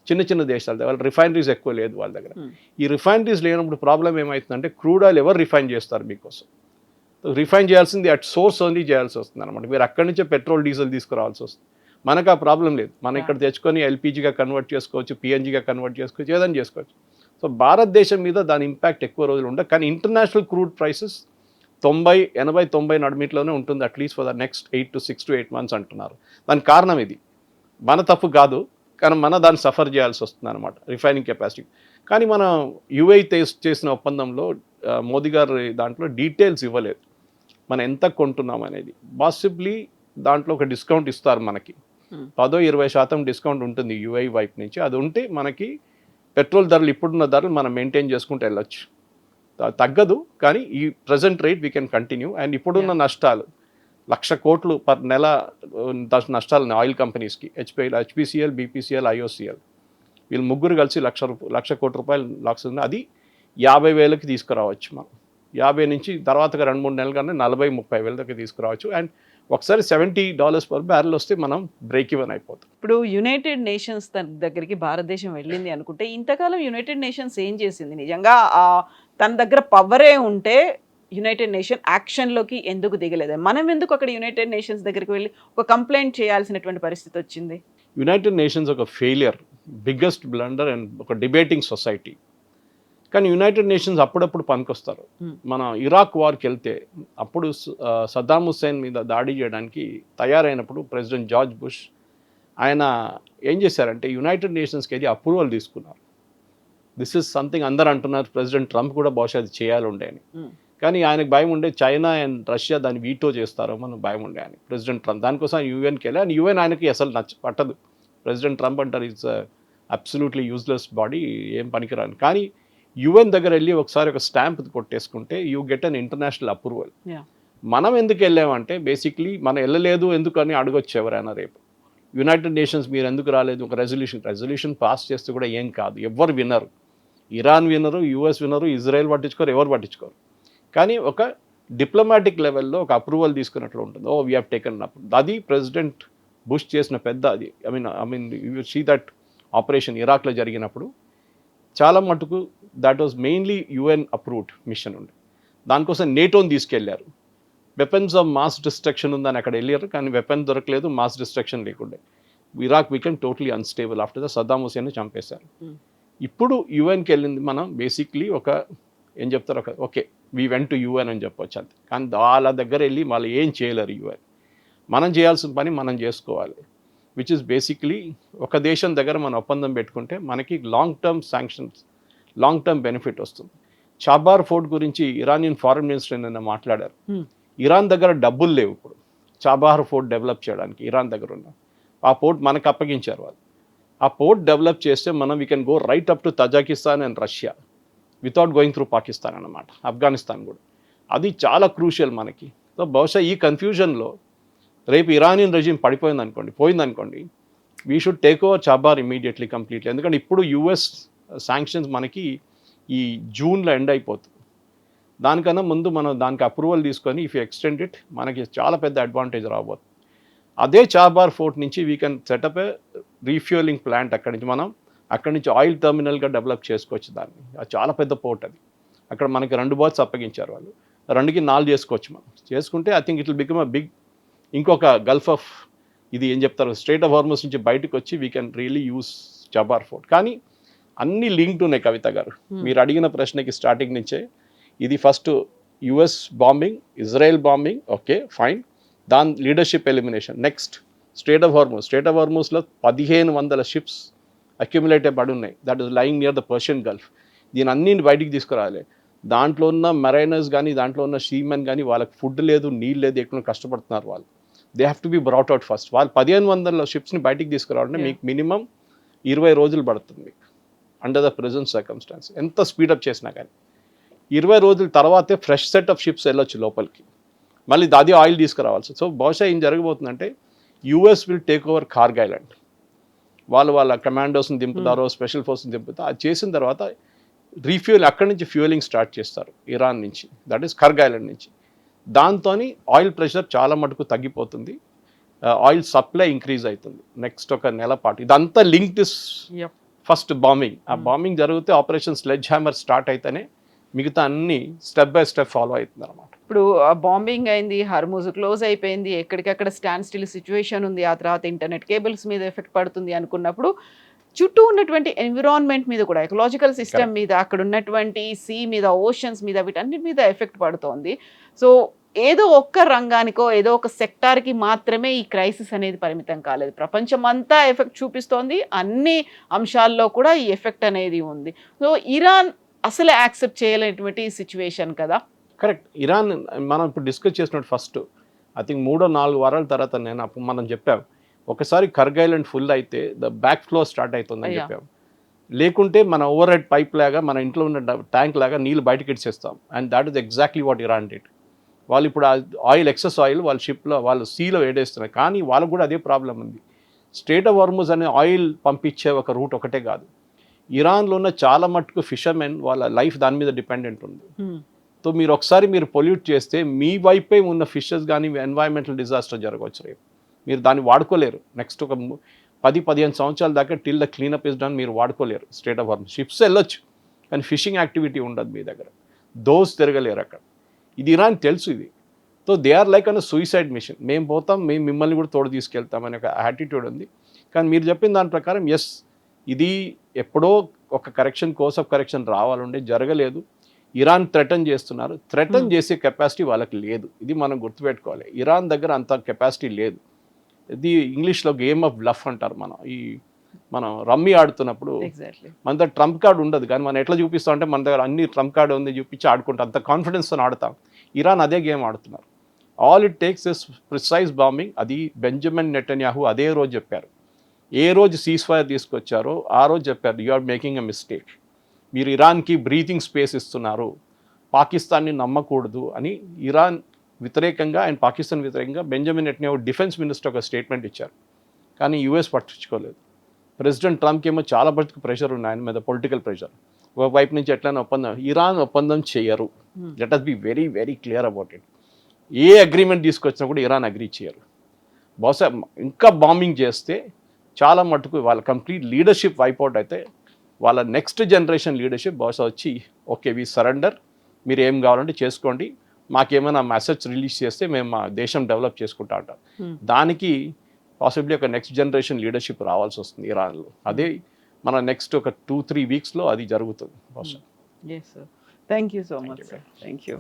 చిన్న దేశాల దగ్గర రిఫైనరీస్ ఎక్కువ లేదు వాళ్ళ దగ్గర. ఈ రిఫైనరీస్ లేనప్పుడు ప్రాబ్లం ఏమవుతుందంటే క్రూడ్ ఆయిల్ ఎవరు రిఫైన్ చేస్తారు మీకోసం? రిఫైన్ చేయాల్సింది అట్ సోర్స్ ఓన్లీ చేయాల్సి వస్తుంది అనమాట. మీరు అక్కడి నుంచే పెట్రోల్ డీజిల్ తీసుకురావాల్సి వస్తుంది. మనకు ఆ ప్రాబ్లం లేదు, మనం ఇక్కడ తెచ్చుకొని ఎల్పిజిగా కన్వర్ట్ చేసుకోవచ్చు, పిఎన్జిగా కన్వర్ట్ చేసుకోవచ్చు, ఏదైనా చేసుకోవచ్చు. సో భారతదేశం మీద దాని ఇంపాక్ట్ ఎక్కువ రోజులు ఉండదు. కానీ ఇంటర్నేషనల్ క్రూడ్ ప్రైసెస్ 80-90 నడిమిట్లోనే ఉంటుంది, at least for the next 6 to 8 months అంటున్నారు. దానికి కారణం ఇది మన తప్పు కాదు, కానీ దాన్ని సఫర్ చేయాల్సి వస్తుంది అనమాట రిఫైనింగ్ కెపాసిటీ. కానీ మనం యుఏఈ చేసిన ఒప్పందంలో మోదీ గారు దాంట్లో డీటెయిల్స్ ఇవ్వలేదు, మనం ఎంత కొంటున్నాం అనేది. పాసిబ్లీ దాంట్లో ఒక డిస్కౌంట్ ఇస్తారు మనకి, 10-20% డిస్కౌంట్ ఉంటుంది యుఏఈ వైపు నుంచి. అది ఉంటే మనకి పెట్రోల్ ధరలు ఇప్పుడున్న ధరలు మనం మెయింటైన్ చేసుకుంటూ వెళ్ళొచ్చు, తగ్గదు. కానీ ఈ present rate V can continue. And ఇప్పుడున్న నష్టాలు 1,00,000 కోట్లు పర్ నెల నష్టాలు ఆయిల్ కంపెనీస్కి, హెచ్పిసిఎల్, బీపీసీఎల్, ఐఓసిఎల్ వీళ్ళు ముగ్గురు కలిసి 1,00,000 కోట్ల రూపాయలు లాక్స్ ఉంది. అది 50,000కి తీసుకురావచ్చు మనం. 50 నుంచి తర్వాత 2-3 నెలలు కానీ 40-30 దాకా తీసుకురావచ్చు. అండ్ ఒకసారి $70 per barrel వస్తే మనం బ్రేక్ ఈవెన్ అయిపోతాం. ఇప్పుడు యునైటెడ్ నేషన్స్ దగ్గరికి భారతదేశం వెళ్ళింది అనుకుంటే, ఇంతకాలం యునైటెడ్ నేషన్స్ ఏం చేసింది? నిజంగా తన దగ్గర పవరే ఉంటే యునైటెడ్ నేషన్ యాక్షన్లోకి ఎందుకు దిగలేదు? మనం ఎందుకు అక్కడ యునైటెడ్ నేషన్స్ దగ్గరికి వెళ్ళి ఒక కంప్లైంట్ చేయాల్సినటువంటి పరిస్థితి వచ్చింది? యునైటెడ్ నేషన్స్ ఒక ఫెయిలియర్, బిగ్గెస్ట్ బ్లండర్ అండ్ ఒక డిబేటింగ్ సొసైటీ. కానీ యునైటెడ్ నేషన్స్ అప్పుడప్పుడు పనికొస్తారు. మన ఇరాక్ వార్కి వెళ్తే అప్పుడు సద్దాం హుస్సేన్ మీద దాడి చేయడానికి తయారైనప్పుడు ప్రెసిడెంట్ జార్జ్ బుష్ ఆయన ఏం చేశారంటే యునైటెడ్ నేషన్స్కి వెళ్ళి అప్రూవల్ తీసుకున్నారు. దిస్ ఇస్ సంథింగ్ అందరు అంటున్నారు, ప్రెసిడెంట్ ట్రంప్ కూడా బహుశా అది చేయాలి ఉండే అని. కానీ ఆయనకు భయం ఉండే చైనా అండ్ రష్యా దాన్ని వీటో చేస్తారో మనం భయం ఉండే అని ప్రెసిడెంట్ ట్రంప్. దానికోసం యుఎన్కి వెళ్ళి, అండ్ యుఎన్ ఆయనకి అసలు పట్టదు. ప్రెసిడెంట్ ట్రంప్ అంటారు ఇట్స్ అబ్సల్యూట్లీ యూజ్లెస్ బాడీ, ఏం పనికిరాని. కానీ యుఎన్ దగ్గర వెళ్ళి ఒకసారి ఒక స్టాంప్ కొట్టేసుకుంటే you get an international approval. మనం ఎందుకు వెళ్ళామంటే బేసిక్లీ మనం వెళ్ళలేదు ఎందుకు అని అడగొచ్చు ఎవరైనా రేపు. యునైటెడ్ నేషన్స్ మీరు ఎందుకు రాలేదు, ఒక రెజల్యూషన్ పాస్ చేస్తే కూడా ఏం కాదు, ఎవరు వినరు. ఇరాన్ వినరు, యుఎస్ వినరు, ఇజ్రాయెల్ పట్టించుకోరు, ఎవరు పట్టించుకోరు. కానీ ఒక డిప్లొమాటిక్ లెవెల్లో ఒక అప్రూవల్ తీసుకున్నట్లు ఉంటుంది. We have taken up. అది ప్రెసిడెంట్ బుష్ చేసిన పెద్ద అది. I mean you see that operation ఇరాక్లో జరిగినప్పుడు చాలా మటుకు that was mainly UN approved mission ఉండే. దానికోసం నేటోని తీసుకెళ్లారు. వెపన్స్ ఆఫ్ మాస్ డిస్ట్రక్షన్ ఉందని అక్కడ వెళ్ళారు, కానీ వెపన్ దొరకలేదు, మాస్ డిస్ట్రక్షన్ లేకుండే. Iraq became totally unstable after the Saddam Hussein చంపేశారు. ఇప్పుడు యుఎన్కి వెళ్ళింది మనం బేసిక్లీ ఒక ఏం చెప్తారు, okay we went to UN అని చెప్పొచ్చు అంతే. కానీ వాళ్ళ దగ్గర వెళ్ళి వాళ్ళు ఏం చేయలేరు యుఎన్. మనం చేయాల్సిన పని మనం చేసుకోవాలి, విచ్ ఇస్ బేసిక్లీ ఒక దేశం దగ్గర మనం ఒప్పందం పెట్టుకుంటే మనకి long term sanctions, long term benefit వస్తుంది. చాబార్ ఫోర్ట్ గురించి ఇరానియన్ ఫారెన్ మినిస్టర్ నిన్న మాట్లాడారు. Hmm. ఇరాన్ దగ్గర డబ్బులు లేవు ఇప్పుడు చాబార్ ఫోర్ట్ డెవలప్ చేయడానికి. ఇరాన్ దగ్గర ఉన్న ఆ పోర్ట్ మనకు అప్పగించారు వాళ్ళు. ఆ పోర్ట్ డెవలప్ చేస్తే మనం we can go right up to Tajikistan and Russia without going through Pakistan అన్నమాట, ఆఫ్ఘనిస్తాన్ కూడా. అది చాలా క్రూషియల్ మనకి. సో బహుశా ఈ కన్ఫ్యూజన్లో రేపు ఇరానియన్ రెజిమ్ పోయిందనుకోండి we should take over Chabahar immediately completely. ఎందుకంటే ఇప్పుడు యుఎస్ శాంక్షన్స్ మనకి ఈ జూన్లో ఎండ్ అయిపోతుంది. దానికన్నా ముందు మనం దానికి అప్రూవల్ తీసుకొని ఇఫ్ యూ ఎక్స్టెండ్ ఇట్ మనకి చాలా పెద్ద అడ్వాంటేజ్ రాబోతుంది. అదే చాబార్ ఫోర్ట్ నుంచి we can setup A refuelling plant. అక్కడి నుంచి ఆయిల్ టర్మినల్గా డెవలప్ చేసుకోవచ్చు దాన్ని. అది చాలా పెద్ద పోర్ట్ అది. అక్కడ మనకి 2 బర్త్స్ అప్పగించారు వాళ్ళు, 2కి 4 చేసుకోవచ్చు మనం. చేసుకుంటే I think it will become a big ఇంకొక గల్ఫ్ ఆఫ్ ఇది ఏం చెప్తారు స్ట్రైట్ ఆఫ్ హార్మస్ నుంచి బయటకు వచ్చి we can really use Chabahar port. కానీ అన్నీ లింక్డ్ ఉన్నాయి కవిత గారు. మీరు అడిగిన ప్రశ్నకి స్టార్టింగ్ నుంచే ఇది first US bombing, Israel bombing, okay fine, దాని leadership elimination. Next strait of హార్మస్లో 1500 షిప్స్ అక్యుములేటెడ్ పడి ఉన్నాయి. That is lying near the Persian Gulf. దీని అన్ని బయటికి తీసుకురావాలి. దాంట్లో ఉన్న మెరైనర్స్ కానీ దాంట్లో ఉన్న సీమెన్ కానీ వాళ్ళకి ఫుడ్ లేదు, నీళ్ళు లేదు, ఎక్కువ కష్టపడుతున్నారు వాళ్ళు. They have to be brought out first. వాళ్ళు 1500 షిప్స్ని బయటికి తీసుకురావాలంటే మీకు మినిమం 20 రోజులు పడుతుంది మీకు అండర్ ద ప్రెజెంట్ సర్కమ్స్టాన్స్. ఎంత స్పీడప్ చేసినా కానీ 20 రోజుల తర్వాతే ఫ్రెష్ సెట్ ఆఫ్ షిప్స్ వెళ్ళొచ్చు లోపలికి. మళ్ళీ దాది ఆయిల్ తీసుకురావాల్సి. సో బహుశా ఏం జరగబోతుందంటే US will take over Kharg island. వాళ్ళ కమాండోస్ని దింపుతారో స్పెషల్ ఫోర్స్ని దింపుతారో. అది చేసిన తర్వాత రీఫ్యూల్ అక్కడి నుంచి ఫ్యూయలింగ్ స్టార్ట్ చేస్తారు ఇరాన్ నుంచి, దట్ ఈస్ కార్గ్ ఐలాండ్ నుంచి. దాంతో ఆయిల్ ప్రెషర్ చాలా మటుకు తగ్గిపోతుంది, ఆయిల్ సప్లై ఇంక్రీజ్ అవుతుంది నెక్స్ట్ ఒక నెల పాటు. ఇదంతా లింక్డ్ ఇస్ ఫస్ట్ బాంబింగ్. ఆ బాంబింగ్ జరిగితే ఆపరేషన్ స్లెడ్జ్ హ్యామర్ స్టార్ట్ అయితేనే మిగతా అన్ని స్టెప్ బై స్టెప్ ఫాలో అవుతుంది అనమాట. ఇప్పుడు బాంబింగ్ అయింది, హర్ముజ్ క్లోజ్ అయిపోయింది, ఎక్కడికక్కడ స్టాండ్ స్టిల్ సిచ్యువేషన్ ఉంది, ఆ తర్వాత ఇంటర్నెట్ కేబుల్స్ మీద ఎఫెక్ట్ పడుతుంది అనుకున్నప్పుడు చుట్టూ ఉన్నటువంటి ఎన్విరాన్మెంట్ మీద కూడా, ఎకలాజికల్ సిస్టమ్ మీద, అక్కడ ఉన్నటువంటి సీ మీద, ఓషన్స్ మీద, వీటన్నిటి మీద ఎఫెక్ట్ పడుతోంది. సో ఏదో ఒక్క రంగానికో ఏదో ఒక సెక్టార్కి మాత్రమే ఈ క్రైసిస్ అనేది పరిమితం కాలేదు, ప్రపంచం అంతా ఎఫెక్ట్ చూపిస్తోంది. అన్ని అంశాల్లో కూడా ఈ ఎఫెక్ట్ అనేది ఉంది. సో ఇరాన్ అసలు యాక్సెప్ట్ చేయలేనటువంటి సిచ్యువేషన్ కదా. కరెక్ట్. ఇరాన్ మనం ఇప్పుడు డిస్కస్ చేసినట్టు ఫస్ట్ ఐ థింక్ 3-4 వారాల తర్వాత మనం చెప్పాం ఒకసారి కార్గ్ ఐలాండ్ ఫుల్ అయితే ద బ్యాక్ ఫ్లో స్టార్ట్ అవుతుందని చెప్పాం. లేకుంటే మన ఓవర్ హెడ్ పైప్ లాగా మన ఇంట్లో ఉన్న ట్యాంక్ లాగా నీళ్ళు బయటకి ఇచ్చేస్తాం. And that is exactly what Iran did. వాళ్ళు ఇప్పుడు ఆయిల్ ఎక్సెస్ ఆయిల్ వాళ్ళ షిప్లో వాళ్ళు సీలో వేడేస్తున్నారు. కానీ వాళ్ళకు కూడా అదే ప్రాబ్లం ఉంది. స్ట్రైట్ ఆఫ్ హార్మజ్ అనే ఆయిల్ పంపించే ఒక రూట్ ఒకటే కాదు, ఇరాన్లో ఉన్న చాలా మట్టుకు ఫిషర్మెన్ వాళ్ళ లైఫ్ దాని మీద డిపెండెంట్ ఉంది. సో మీరు పొల్యూట్ చేస్తే మీ వైపే ఉన్న ఫిషెస్ కానీ ఎన్వైరన్మెంటల్ డిజాస్టర్ జరగవచ్చు. రేపు మీరు దాన్ని వాడుకోలేరు. నెక్స్ట్ ఒక 10-15 సంవత్సరాల దాకా till the cleanup is done మీరు వాడుకోలేరు స్ట్రైట్ ఆఫ్ హార్మజ్. షిప్స్ వెళ్ళొచ్చు కానీ ఫిషింగ్ యాక్టివిటీ ఉండదు మీ దగ్గర, దోస్ తిరగలేరు అక్కడ. ఇది ఇరాన్ తెలుసు ఇది. So they are like an suicide mission. మేము పోతాం, మేము మిమ్మల్ని కూడా తోడు తీసుకెళ్తాం అనే ఒక యాటిట్యూడ్ ఉంది. కానీ మీరు చెప్పిన దాని ప్రకారం ఎస్, ఇది ఎప్పుడో ఒక కోర్స్ ఆఫ్ కరెక్షన్ రావాలంటే జరగలేదు. ఇరాన్ థ్రెటన్ చేస్తున్నారు. థ్రెటన్ చేసే కెపాసిటీ వాళ్ళకి లేదు. ఇది మనం గుర్తుపెట్టుకోవాలి. ఇరాన్ దగ్గర అంత కెపాసిటీ లేదు. ఇది ఇంగ్లీష్లో గేమ్ ఆఫ్ బ్లఫ్ అంటారు. మనం రమ్మీ ఆడుతున్నప్పుడు మన దగ్గర ట్రంప్ కార్డ్ ఉండదు, కానీ మనం ఎట్లా చూపిస్తాం అంటే మన దగ్గర అన్ని ట్రంప్ కార్డ్ ఉంది చూపించి ఆడుకుంటాం, అంత కాన్ఫిడెన్స్తో ఆడతాం. ఇరాన్ అదే గేమ్ ఆడుతున్నారు. All it takes is precise bombing. అది బెంజమిన్ నెటన్యాహు అదే రోజు చెప్పారు. ఏ రోజు సీజ్ ఫైర్ తీసుకొచ్చారో ఆ రోజు చెప్పారు, you are making a mistake, మీరు ఇరాన్కి బ్రీతింగ్ స్పేస్ ఇస్తున్నారు, పాకిస్తాన్ని నమ్మకూడదు అని ఇరాన్ వ్యతిరేకంగా అండ్ పాకిస్తాన్ వ్యతిరేకంగా బెంజమిన్ నెటన్యాహు డిఫెన్స్ మినిస్టర్ ఒక స్టేట్మెంట్ ఇచ్చారు. కానీ యూఎస్ పట్టించుకోలేదు. ప్రెసిడెంట్ ట్రంప్కి ఏమో చాలా బతుకు ప్రెషర్ ఉంది ఆయన మీద, పొలిటికల్ ప్రెషర్. ఒక వైపు నుంచి ఎట్లయినా ఒప్పందం, ఇరాన్ ఒప్పందం చేయరు. Let us be very very clear about it. A agreement తీసుకొచ్చినా కూడా ఇరాన్ అగ్రీ చేయరు. బహుశా ఇంకా బాంబింగ్ చేస్తే చాలా మటుకు వాళ్ళ కంప్లీట్ లీడర్షిప్ వైపౌట్ అయితే వాళ్ళ నెక్స్ట్ జనరేషన్ లీడర్షిప్ బహుశా వచ్చి ఓకే వి సరెండర్, మీరు ఏం కావాలంటే చేసుకోండి, మాకేమైనా మెసేజ్ రిలీజ్ చేస్తే మేము మా దేశం డెవలప్ చేసుకుంటా అంటారు. దానికి పాసిబ్లీ ఒక నెక్స్ట్ జనరేషన్ లీడర్షిప్ రావాల్సి వస్తుంది ఇరాన్లో. అదే మన నెక్స్ట్ ఒక 2-3 వీక్స్లో అది జరుగుతుంది బహుశా. Thank you so much. Thank you.